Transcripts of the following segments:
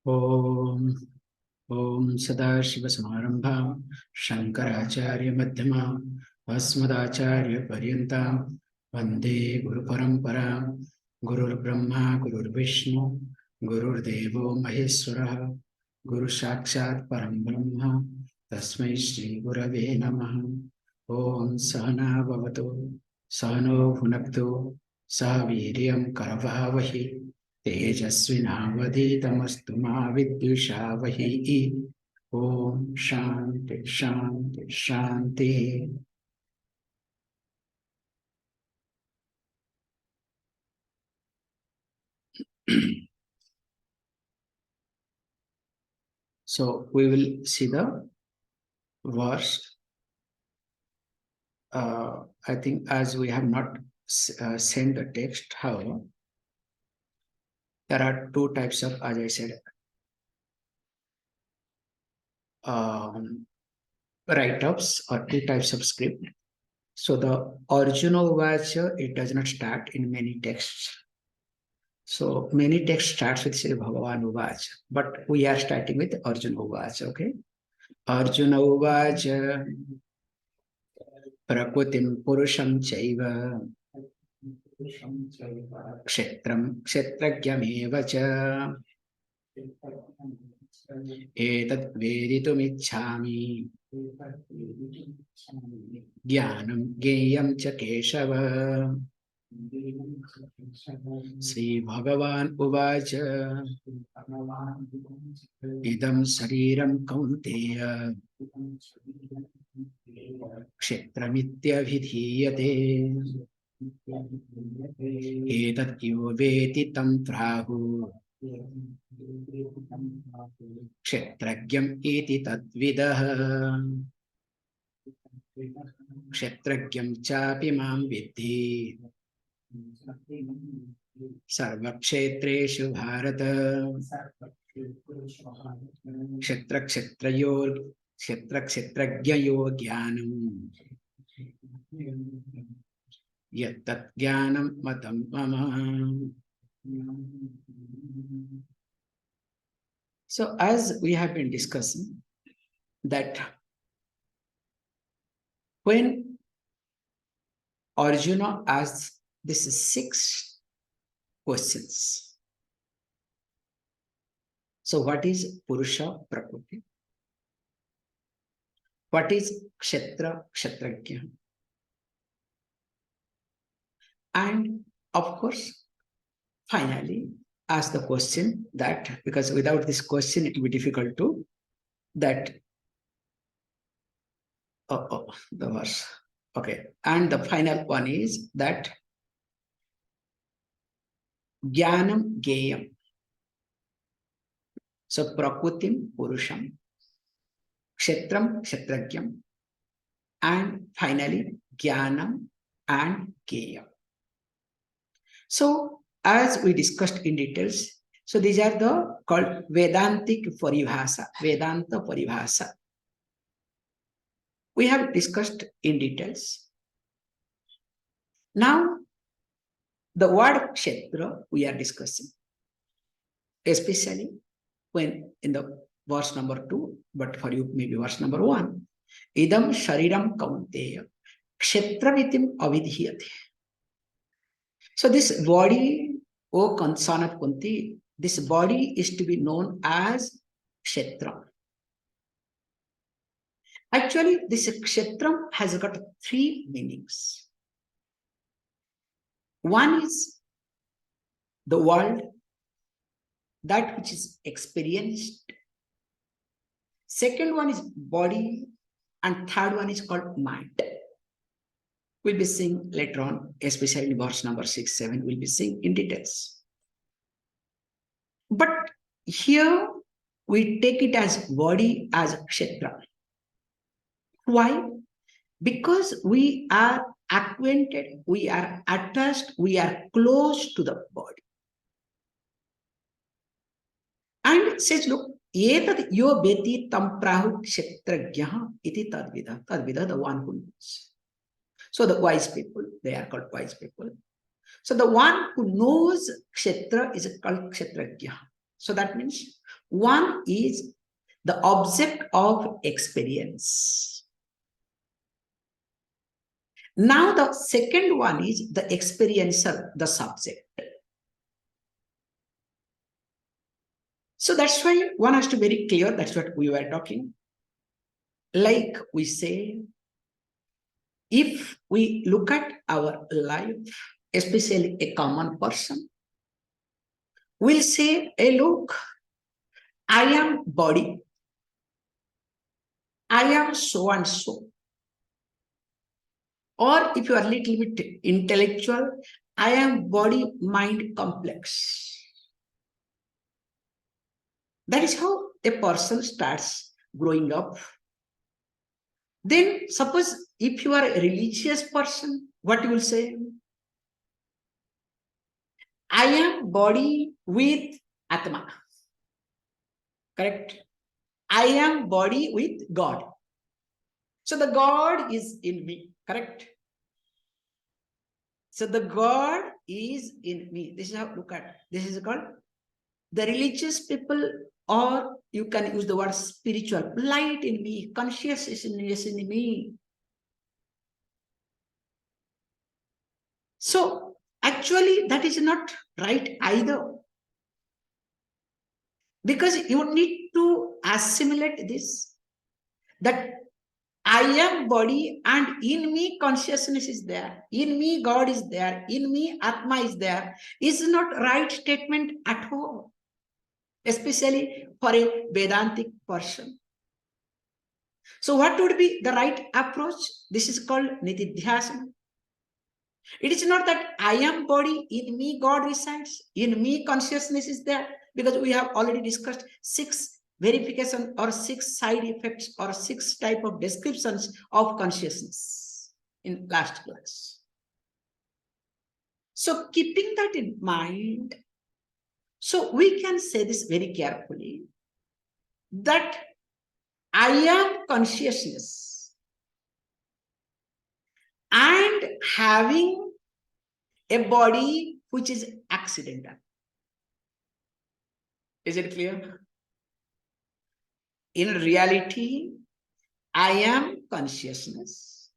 Om Om Sadashivasamarambham Shankaracharya Madhyamam Asmadacharya Paryantam Vande Guru Paramparam Gurur Brahma Gurur Vishnu Gurur Devo Maheswara Guru Sakshat Param Brahma Tasmai Shri Gurave Namaha Om Sahana Bhavatu Sahano Bhunaktu Sahaviryam Karavavahi तेजस्विनावधीतमस्तु मा विद्विषावहि ओम शांति शांति शांति. So we will see the verse. I think as we have not sent the text, however, there are two types of, as I said, write-ups or two types of script. So the original Vacha, it does not start in many texts. So many texts starts with Sri Bhagavan Uvacha, but we are starting with Arjuna Uvacha, okay? Arjuna Uvacha Prakutim Purusham Chaiva Kshetram Kshetragyameva Cha Etat Veditumicchami Jnanam Geyam Cha Keshava Sri Bhagavan Uvacha Idam Sariram Kaunteya Kshetramityavidhiyate Etat yo veti tam prahu Kshetragyam iti tadvidah Kshetragyam chapi mam vidhi Sarvakshetreshu Bharata Kshetrakshetrayo Jnanam Yattat Jnanam Matam Mama. So as we have been discussing that when Arjuna asks these 6 questions. So what is Purusha Prakriti? What is Kshetra Kshetrajna? And of course, finally, ask the question that, because without this question, it will be difficult to that. The verse. Okay. And the final one is that Jnanam Geyam. So Prakritim Purusham, Kshetram Kshetragyam, and finally Jnanam and Geyam. So as we discussed in details, so these are the called Vedantic Paribhasa, Vedanta Paribhasa. We have discussed in details. Now, the word Kshetra we are discussing, especially when in the verse number 2, but for you maybe verse number 1, Idam Shariram Kaunteya Kshetravitim Avidhiyate. So this body, O son of Kunti, this body is to be known as Kshetra. Actually, this Kshetra has got 3 meanings. One is the world, that which is experienced. Second one is body, and third one is called mind. We'll be seeing later on, especially in verse number 6, 7, we'll be seeing in details. But here we take it as body, as Kshetra. Why? Because we are acquainted, we are attached, we are close to the body. And it says, look, Etad yo beti tam prahu kshetrajya iti tadvida. Tadvida, the one who knows. So the wise people, they are called wise people. So the one who knows Kshetra is called Kshetrajya. So that means One is the object of experience. Now the second one is the experiencer, the subject. So that's why one has to be very clear. That's what we were talking. Like we say, if we look at our life, especially a common person, we'll say, hey, look, I am body. I am so and so. Or if you are a little bit intellectual, I am body-mind complex. That is how a person starts growing up. Then suppose if you are a religious person, what you will say? I am body with Atma. Correct? I am body with God. So the God is in me. Correct? So the God is in me. This is how look at. This is called the religious people, or you can use the word spiritual. Light in me, consciousness in me. So actually, that is not right either. Because you need to assimilate this, that I am body and in me consciousness is there, in me God is there, in me Atma is there, is not right statement at all, especially for a Vedantic person. So what would be the right approach? This is called Nitidhyasana. It is not that I am body, in me God resides, in me consciousness is there, because we have already discussed 6 verification or 6 side effects or 6 type of descriptions of consciousness in last class. So keeping that in mind, so we can say this very carefully, that I am consciousness and having a body which is accidental. Is it clear? In reality, I am consciousness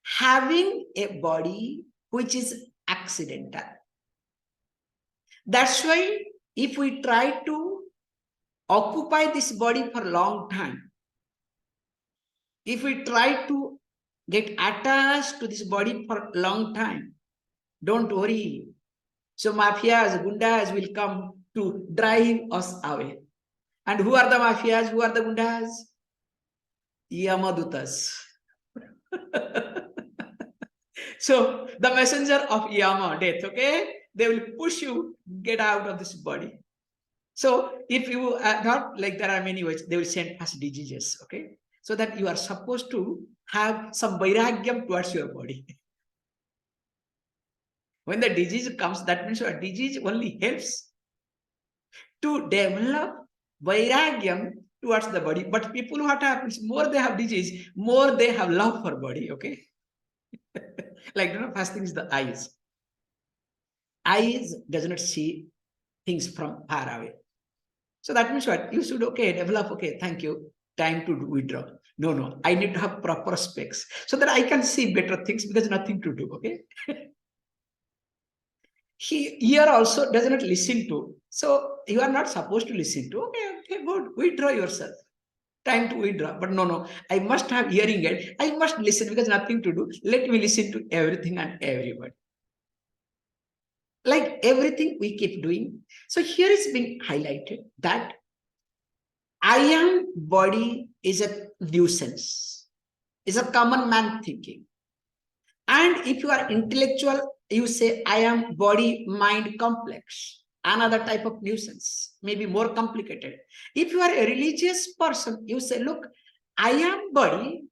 having a body which is accidental. That's why if we try to occupy this body for a long time, if we try to get attached to this body for a long time, don't worry. So mafias, gundas will come to drive us away. And who are the mafias? Who are the gundas? Yamadutas. So the messenger of Yama, death, okay? They will push you, get out of this body. So if you are not, like there are many ways, they will send us diseases, okay? So that you are supposed to have some vairagyam towards your body. When the disease comes, that means your disease only helps to develop vairagyam towards the body. But people, what happens, more they have disease, more they have love for body, okay? Like, first thing is the eyes. Eyes does not see things from far away. So that means what? You should, okay, develop, okay, thank you, time to withdraw. No, I need to have proper specs so that I can see better things because nothing to do, okay? Ear also does not listen to. So you are not supposed to listen to. Okay, good, withdraw yourself. Time to withdraw. But no, I must have hearing aid. I must listen because nothing to do. Let me listen to everything and everybody. Like everything we keep doing. So here is being highlighted that I am body is a nuisance. Is a common man thinking. And if you are intellectual, you say, I am body-mind complex. Another type of nuisance, maybe more complicated. If you are a religious person, you say, look, I am body,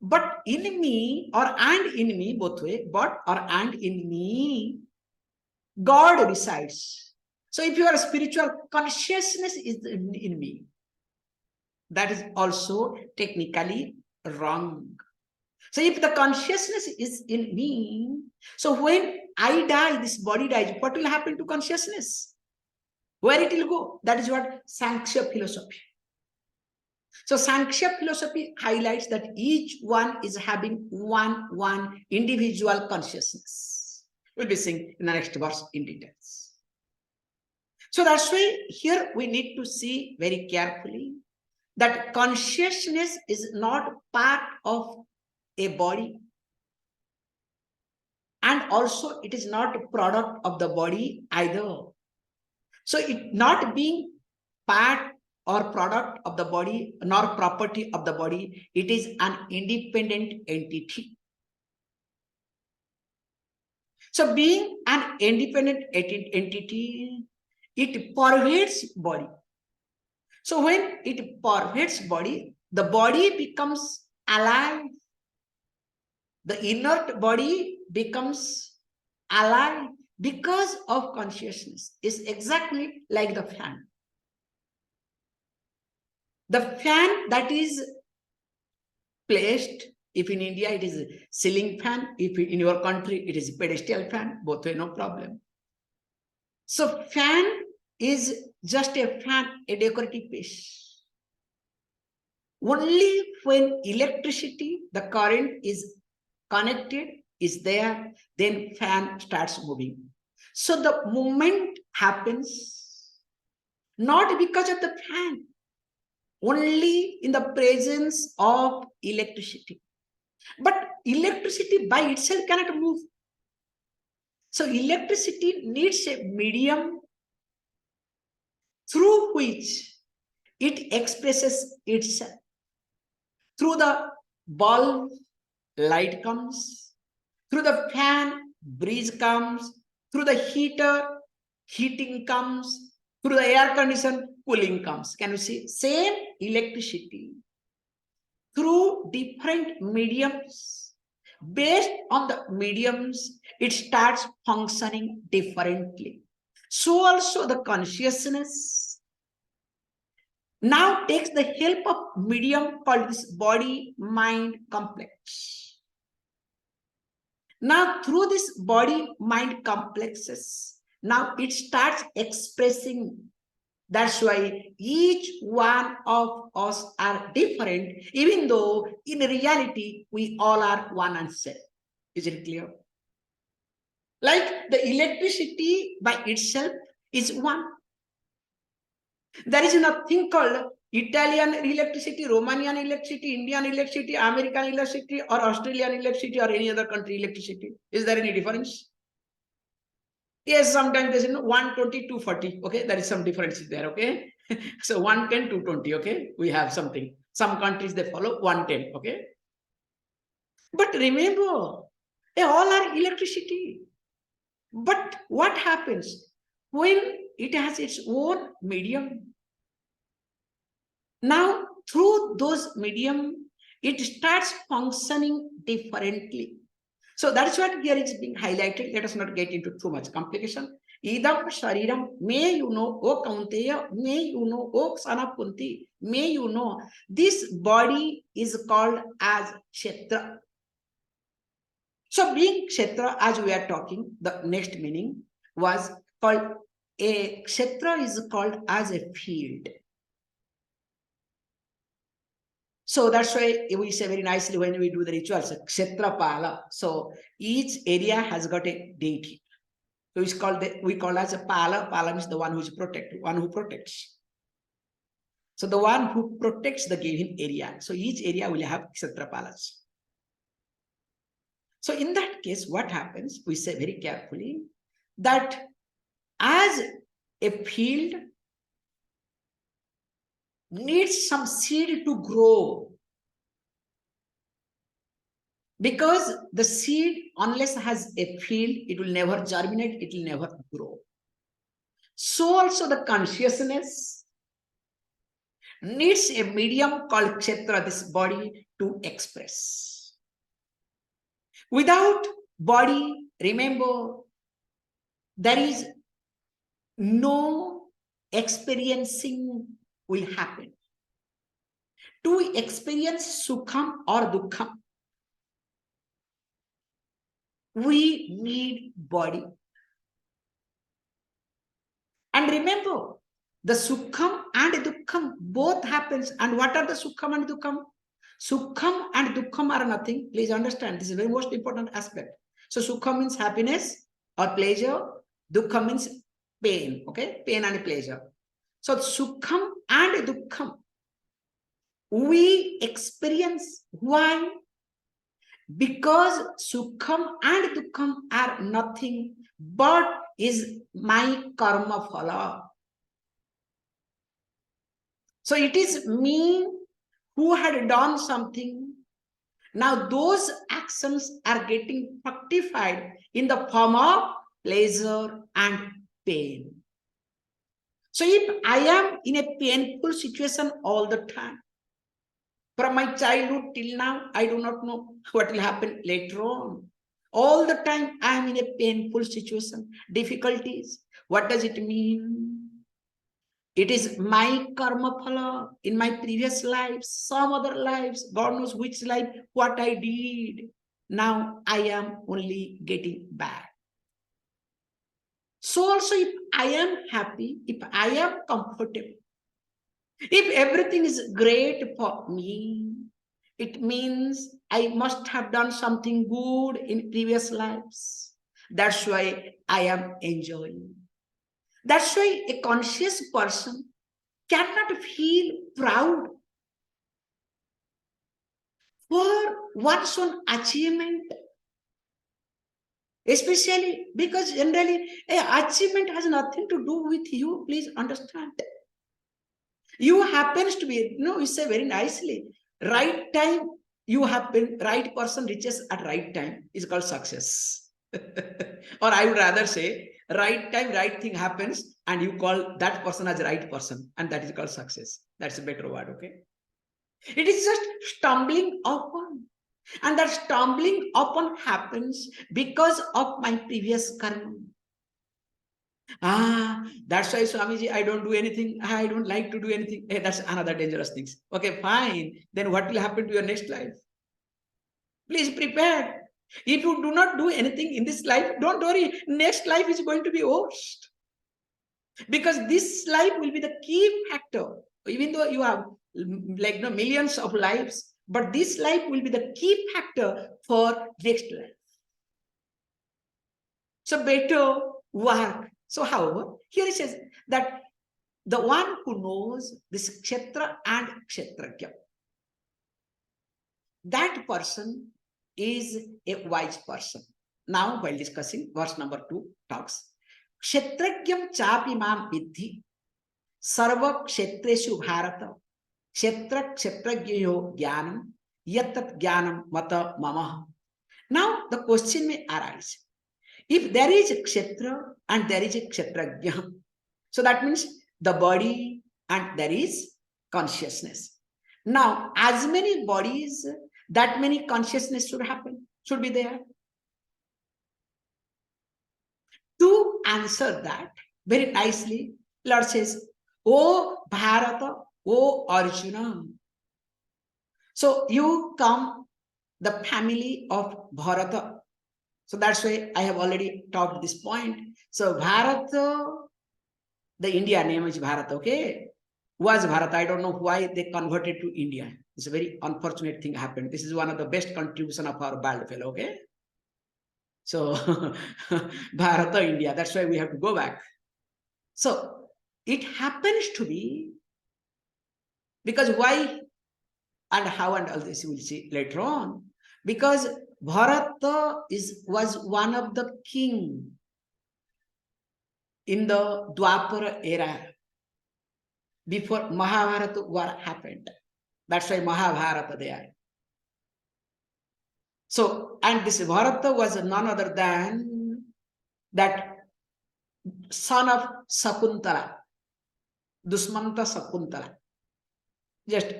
but in me or and in me, both way, but or and in me, God resides. So if you are a spiritual, consciousness is in me. That is also technically wrong. So if the consciousness is in me, so when I die, this body dies, what will happen to consciousness? Where it will go? That is what Sankhya philosophy. So Sankhya philosophy highlights that each one is having one individual consciousness. We'll be seeing in the next verse in details. So that's why here we need to see very carefully that consciousness is not part of a body, and also it is not a product of the body either. So it not being part or product of the body nor property of the body, it is an independent entity. So being an independent entity, it pervades body. So when it pervades body, the body becomes alive. The inert body becomes alive because of consciousness. It's exactly like the fan. The fan that is placed, if in India it is a ceiling fan, if in your country it is a pedestal fan, both way no problem. So fan is just a fan, a decorative piece. Only when electricity, the current is connected, is there, then fan starts moving. So the movement happens not because of the fan, only in the presence of electricity. But electricity by itself cannot move. So electricity needs a medium through which it expresses itself. Through the bulb, light comes. Through the fan, breeze comes. Through the heater, heating comes. Through the air condition, cooling comes. Can you see? Same electricity. Through different mediums. Based on the mediums, it starts functioning differently. So also the consciousness now takes the help of medium called this body-mind complex. Now through this body-mind complexes, now it starts expressing. That's why each one of us are different, even though in reality, we all are one and same. Is it clear? Like the electricity by itself is one. There is nothing called Italian electricity, Romanian electricity, Indian electricity, American electricity, or Australian electricity, or any other country electricity. Is there any difference? Yes, sometimes there's 120, 240. Okay, there is some difference there. Okay, so 110, 220. Okay, we have something. Some countries they follow 110. Okay, but remember, they all are electricity. But what happens when it has its own medium? Now, through those medium, it starts functioning differently. So that's what here is being highlighted. Let us not get into too much complication. Idam shariram, may you know, O Kaunteya, may you know, O son of Kunti, may you know, this body is called as Kshetra. So being Kshetra, as we are talking, the next meaning was called, a Kshetra is called as a field. So that's why we say very nicely when we do the rituals, Kshetra Pala. So each area has got a deity. So it's called we call as a Pala. Pala means the one who is protected, one who protects. So the one who protects the given area. So each area will have Kshetra Palas. So in that case, what happens? We say very carefully that as a field needs some seed to grow, because the seed, unless it has a field, it will never germinate, it will never grow. So also the consciousness needs a medium called Kshetra, this body, to express. Without body, remember, there is no experiencing will happen. To experience Sukham or Dukkham, we need body. And remember, the Sukham and Dukkham both happens. And what are the Sukham and Dukkham? Sukham and Dukkham are nothing. Please understand, this is the very most important aspect. So Sukham means happiness or pleasure. Dukkham means pain. Okay, pain and pleasure. So Sukham and Dukkham we experience. Why? Because Sukham and Dukkham are nothing but is my karma phala. So it is me who had done something. Now those actions are getting fructified in the form of pleasure and pain. So if I am in a painful situation all the time, from my childhood till now, I do not know what will happen later on. All the time, I am in a painful situation, difficulties. What does it mean? It is my karma phala in my previous lives, some other lives, God knows which life, what I did. Now I am only getting back. So also if I am happy, if I am comfortable, if everything is great for me, it means I must have done something good in previous lives. That's why I am enjoying. That's why a conscious person cannot feel proud for one's own achievement, especially because generally achievement has nothing to do with you. Please understand. You happens to be, you say very nicely, right time you happen, right person reaches at right time is called success. Or I would rather say, right time, right thing happens, and you call that person as right person, and that is called success. That's a better word, okay? It is just stumbling upon. And that stumbling upon happens because of my previous karma. That's why Swamiji, I don't do anything. I don't like to do anything. Hey, that's another dangerous thing. Okay, fine. Then what will happen to your next life? Please prepare. If you do not do anything in this life, don't worry. Next life is going to be worst. Because this life will be the key factor. Even though you have like millions of lives, but this life will be the key factor for next life. So better work. So however, here it says that the one who knows this kshetra and kshetragya, that person is a wise person. Now, while discussing verse number 2 talks, kshetragyam chapi mam vidhi sarva kshetreshu bharata kshetra kshetragyo jnanam yatat jnanam mata mama. Now, the question may arise. If there is a kshetra and there is a kshetragya, so that means the body and there is consciousness. Now, as many bodies, that many consciousness should happen, should be there. To answer that very nicely, Lord says, O Bharata, O Arjuna. So you come the family of Bharata. So that's why I have already talked this point. So Bharata, the India name is Bharat, okay? Was Bharat. I don't know why they converted to India. It's a very unfortunate thing happened. This is one of the best contribution of our bald fellow, okay? So Bharata, India. That's why we have to go back. So it happens to be because why and how and all this we'll see later on. Because Bharata was one of the king in the Dwapara era before Mahabharata war happened. That's why Mahabharata there. So, and this Bharata was none other than that son of Sakuntala, Dusmanta Sakuntala. Just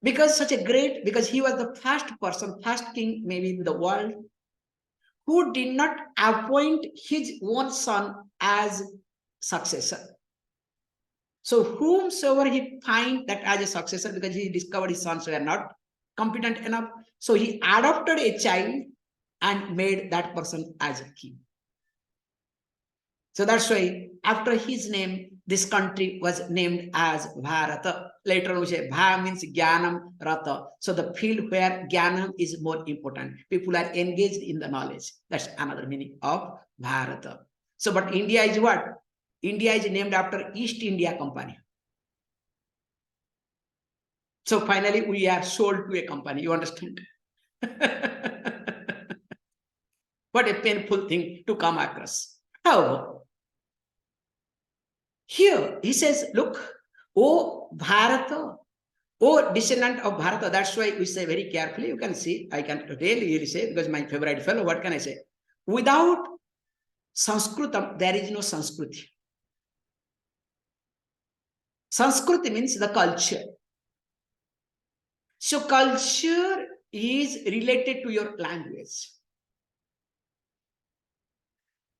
because such a great, because he was the first person, first king maybe in the world, who did not appoint his own son as successor. So whomsoever he find that as a successor, because he discovered his sons were not competent enough, so he adopted a child and made that person as a king. So that's why after his name, this country was named as Bharata. Later on we say Bha means Jnanam Rata. So the field where Jnanam is more important. People are engaged in the knowledge. That's another meaning of Bharata. So but India is what? India is named after East India Company. So finally we are sold to a company. You understand? What a painful thing to come across. However, here he says, look, oh Bharata, oh descendant of Bharata. That's why we say very carefully. You can see, I can really say, because my favorite fellow, what can I say? Without Sanskritam, there is no Sanskriti. Sanskriti means the culture. So culture is related to your language.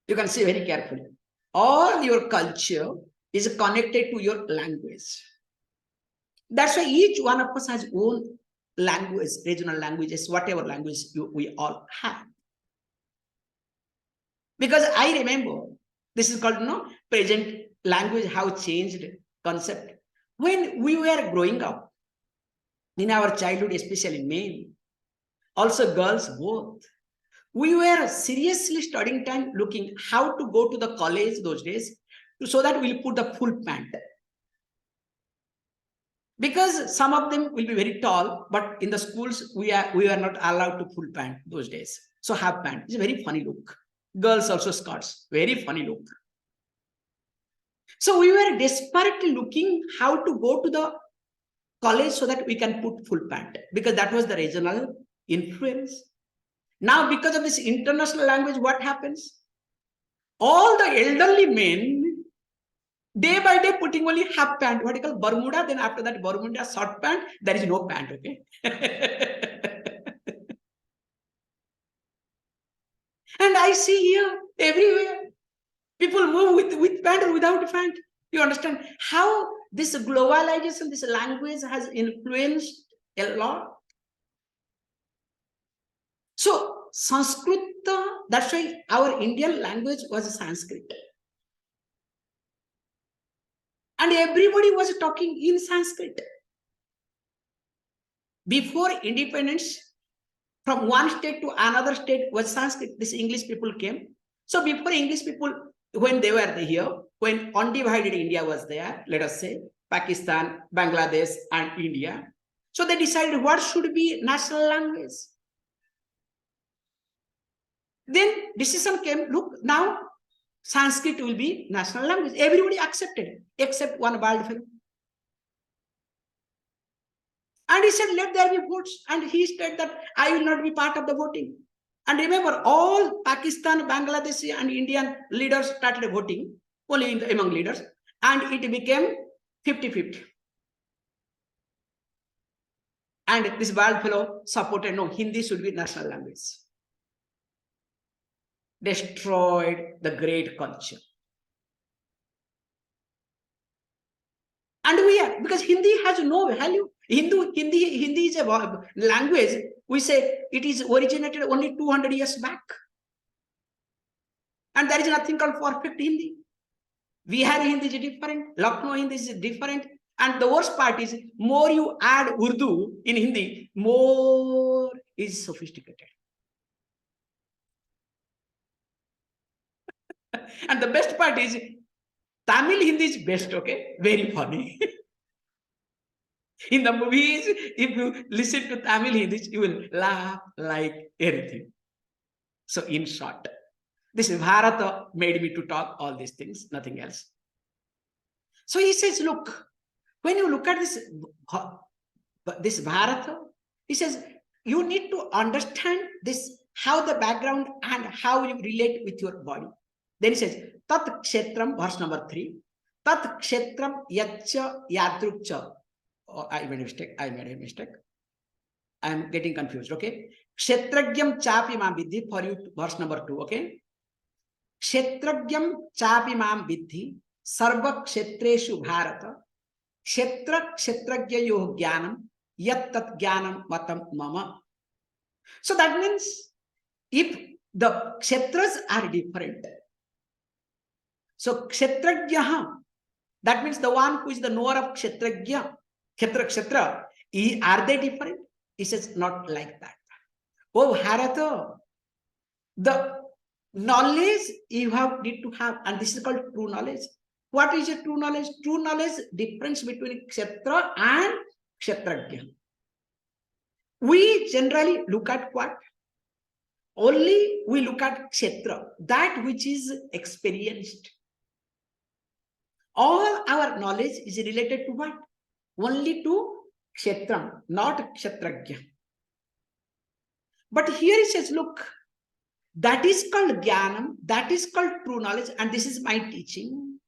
You can see very carefully. All your culture is connected to your language. That's why each one of us has own language, regional languages, whatever language we all have. Because I remember, this is called present language, how changed concept. When we were growing up, in our childhood, especially men, also girls both, we were seriously studying time, looking how to go to the college those days, so that we'll put the full pant. Because some of them will be very tall, but in the schools, we are not allowed to full pant those days. So half pant is a very funny look. Girls also skirts, very funny look. So we were desperately looking how to go to the college so that we can put full pant, because that was the regional influence. Now, because of this international language, what happens? All the elderly men, day by day, putting only half pant, what you call Bermuda, then after that Bermuda short pant, there is no pant, okay? And I see here, everywhere, people move with pant or without pant. You understand how this globalization, this language has influenced a lot. So Sanskrit, that's why our Indian language was Sanskrit. And everybody was talking in Sanskrit. Before independence, from one state to another state was Sanskrit. This English people came. So before English people, when they were here, when undivided India was there, let us say, Pakistan, Bangladesh, and India. So they decided what should be national language. Then decision came, look, now Sanskrit will be national language. Everybody accepted, except one bald fellow. And he said, let there be votes. And he said that I will not be part of the voting. And remember, all Pakistan, Bangladeshi, and Indian leaders started voting, only among leaders. And it became 50-50. And this bald fellow supported, no, Hindi should be national language. Destroyed the great culture. And we are, because Hindi has no value. Hindi is a language. We say it is originated only 200 years back. And there is nothing called perfect Hindi. Bihari Hindi is different. Lucknow Hindi is different. And the worst part is, more you add Urdu in Hindi, more is sophisticated. And the best part is, Tamil Hindi is best, okay? Very funny. In the movies, if you listen to Tamil Hindi, you will laugh like anything. So in short, this Bharata made me to talk all these things, nothing else. So he says, look, when you look at this Bharata, he says, you need to understand this, how the background and how you relate with your body. Then he says, Tat Kshetram, verse number 3, Tat Kshetram Yacha Yadrukcha. Oh, I made a mistake. I am getting confused, okay? Kshetragyam chapi mam vidhi, for you, verse number 2, okay? Kshetragyam chapi mam vidhi, sarva kshetreshu bharata, kshetra kshetragyayo jnanam, yat tat jnanam matam mama. So that means, if the kshetras are different, So kshetrajya, that means the one who is the knower of kshetrajya, kshetra, are they different? He says not like that. Oh Bharata, the knowledge you need to have, and this is called true knowledge. What is a true knowledge? True knowledge difference between kshetra and kshetrajya. We generally look at what? Only we look at kshetra, that which is experienced. All our knowledge is related to what? Only to kshetra, not kshetrajya. But here it says, look, that is called jnanam, that is called true knowledge, and this is my teaching.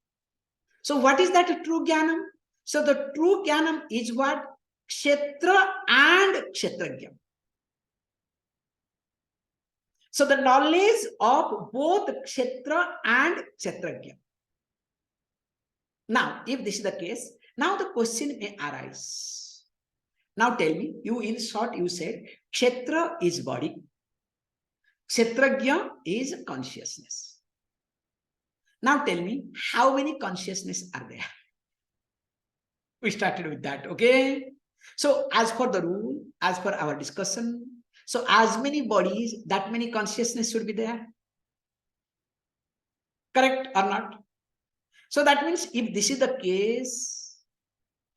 So what is that true jnanam? So the true jnanam is what? Kshetra and kshetrajya. So the knowledge of both kshetra and kshetrajya. Now, if this is the case, now the question may arise. Now tell me, you in short, you said, kshetra is body, kshetrajya is consciousness. Now tell me, how many consciousness are there? We started with that, okay? So as per the rule, as per our discussion, so as many bodies, that many consciousness should be there. Correct or not? So that means if this is the case,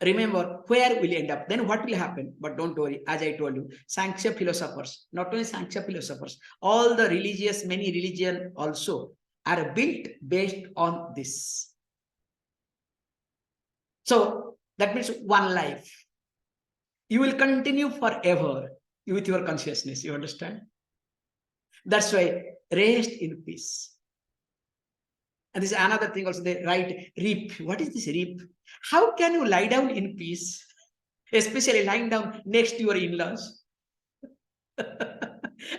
remember where will end up, then what will happen? But don't worry, as I told you, Sankhya philosophers, not only Sankhya philosophers, all the religious, many religion also are built based on this. So that means one life. You will continue forever with your consciousness, you understand? That's why rest in peace. And this is another thing also, they write reap. What is this reap? How can you lie down in peace? Especially lying down next to your in-laws.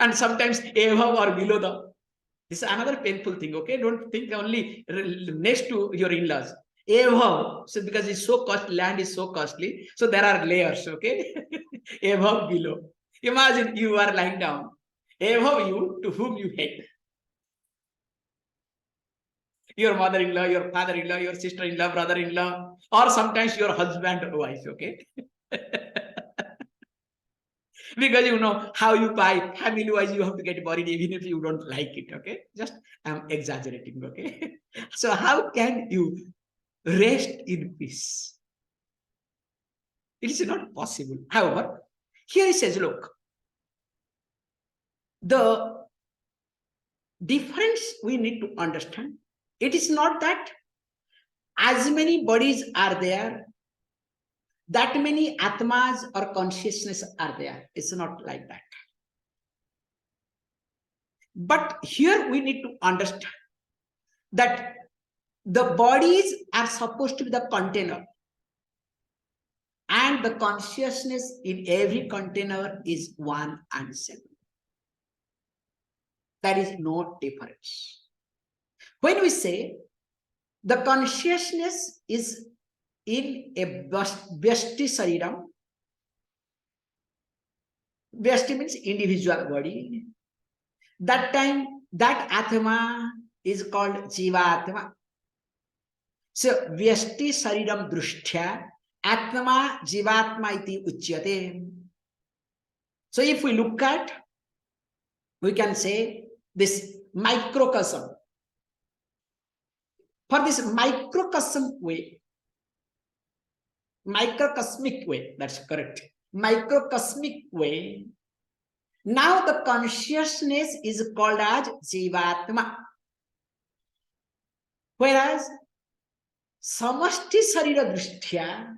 And sometimes above or below the. This is another painful thing, okay? Don't think only next to your in-laws. Above, so because it's so costly, land is so costly, so there are layers, okay? Above, below. Imagine you are lying down. Above you, to whom you hate. Your mother-in-law, your father-in-law, your sister-in-law, brother-in-law, or sometimes your husband or wife, okay? Because you know how you buy, family-wise you have to get married even if you don't like it, okay? Just I'm exaggerating, okay? So how can you rest in peace? It is not possible. However, here it says, look, the difference we need to understand, it is not that as many bodies are there, that many atmas or consciousness are there. It's not like that. But here we need to understand that the bodies are supposed to be the container, and the consciousness in every container is one and same. There is no difference. When we say the consciousness is in a Vyashti Sariram, Vyashti means individual body, that time that Atma is called Jivatma. So Vyashti Sariram Drushtya Atma Jivatma iti Uchyate. So if we look at, we can say this microcosm. For this microcosm way, microcosmic way, that's correct, microcosmic way, now the consciousness is called as Jivatma. Whereas Samashti Sarira Drishtya,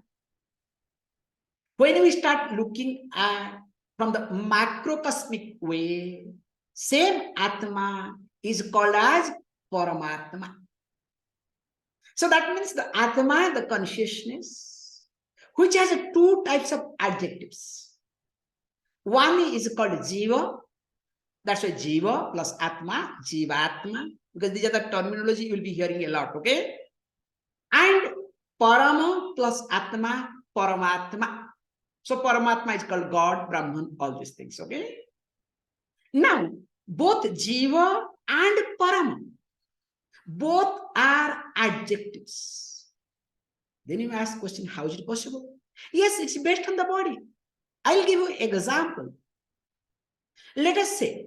when we start looking at from the macrocosmic way, same Atma is called as Paramatma. So that means the Atma, the consciousness, which has two types of adjectives. One is called Jiva, that's why Jiva plus Atma, Jivatma, because these are the terminology you will be hearing a lot, okay? And Parama plus Atma, Paramatma. So Paramatma is called God, Brahman, all these things, okay? Now, both Jiva and Parama, Both are adjectives. Then you ask question, how is it possible? Yes, it's based on the body. I'll give you an example. Let us say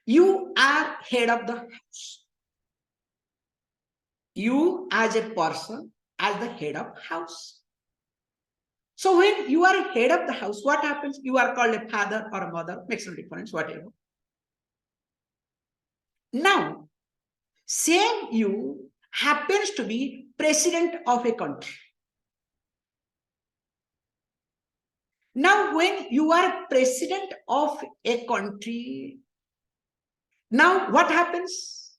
you are head of the house. You as a person, as the head of house. So when you are head of the house, what happens? You are called a father or a mother, makes no difference, whatever. Now, same you happens to be president of a country. Now, when you are president of a country, now what happens?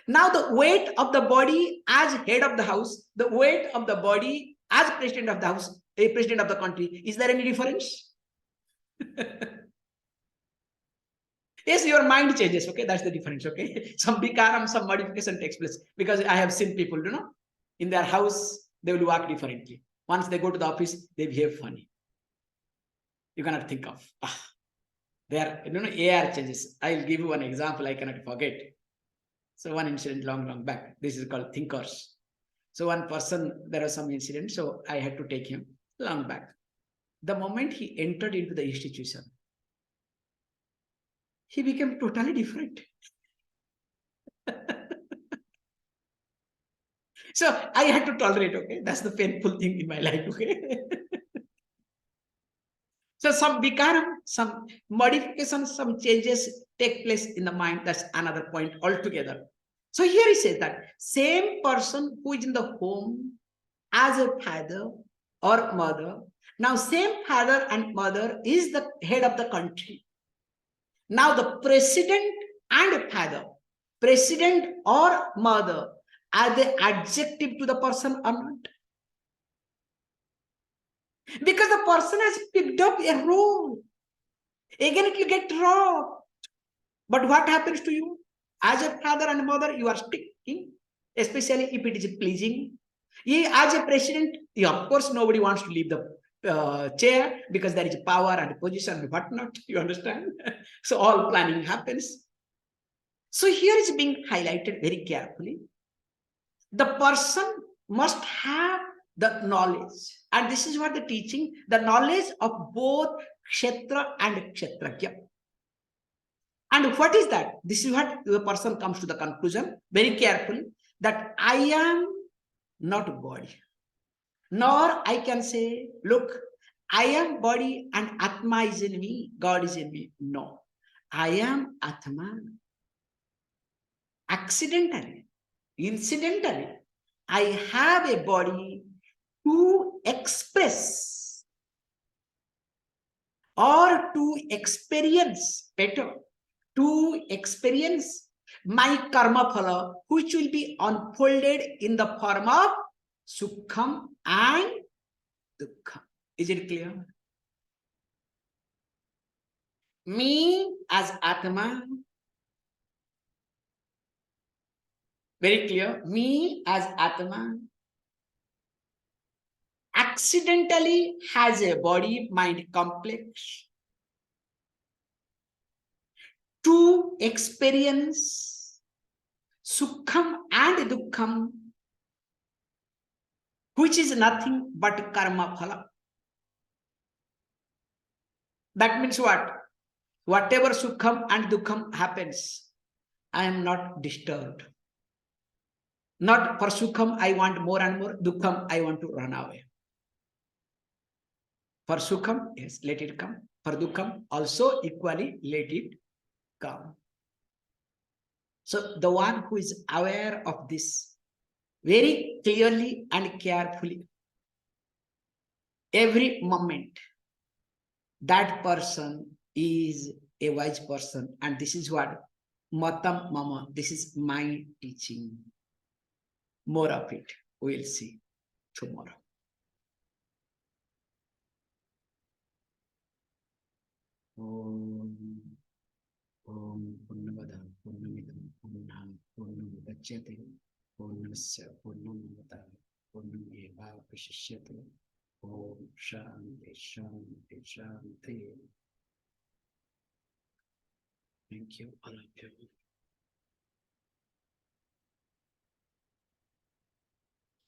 Now the weight of the body as head of the house, the weight of the body as president of the house, a president of the country, is there any difference? Yes, your mind changes, okay? That's the difference, okay? Some bikaram, some modification takes place. Because I have seen people, in their house, they will walk differently. Once they go to the office, they behave funny. You cannot think of. Their, AR changes. I'll give you one example I cannot forget. So one incident long back. This is called thinkers. So one person, there was some incident, so I had to take him long back. The moment he entered into the institution, he became totally different. So I had to tolerate, okay? That's the painful thing in my life, okay? So some vikaram, some modifications, some changes take place in the mind. That's another point altogether. So here he says that same person who is in the home as a father or mother, now same father and mother is the head of the country. Now the president and father, president or mother, are they adjective to the person or not? Because the person has picked up a role. Again, it will get wrong. But what happens to you? As a father and mother, you are sticking, especially if it is pleasing. As a president, of course, nobody wants to leave the chair because there is power and position and whatnot. You understand? So all planning happens. So here is being highlighted very carefully. The person must have the knowledge. And this is what the teaching, the knowledge of both Kshetra and Kshetrajya. And what is that? This is what the person comes to the conclusion very carefully, that I am not body. Nor I can say, look, I am body and Atma is in me, God is in me. No, I am Atma. Accidentally, incidentally, I have a body to express or to experience better, to experience my karma phala, which will be unfolded in the form of sukham and dukkham. Is it clear? Me as Atma, very clear, me as Atma accidentally has a body mind complex to experience sukham and dukkham, which is nothing but karma phala. That means what? Whatever sukham and dukkham happens, I am not disturbed. Not for sukham, I want more and more. Dukkham, I want to run away. For sukham, yes, let it come. For dukkham, also equally let it come. So the one who is aware of this very clearly and carefully, every moment, that person is a wise person. And this is what Matam Mama, this is my teaching. More of it we'll see tomorrow. Om Purnamada Purnamidam Purnam Purnamudachyate Purnasya Purnamata Purnameva Vishishyate. Om Shanti Shanti Shanti. Thank you, all of you.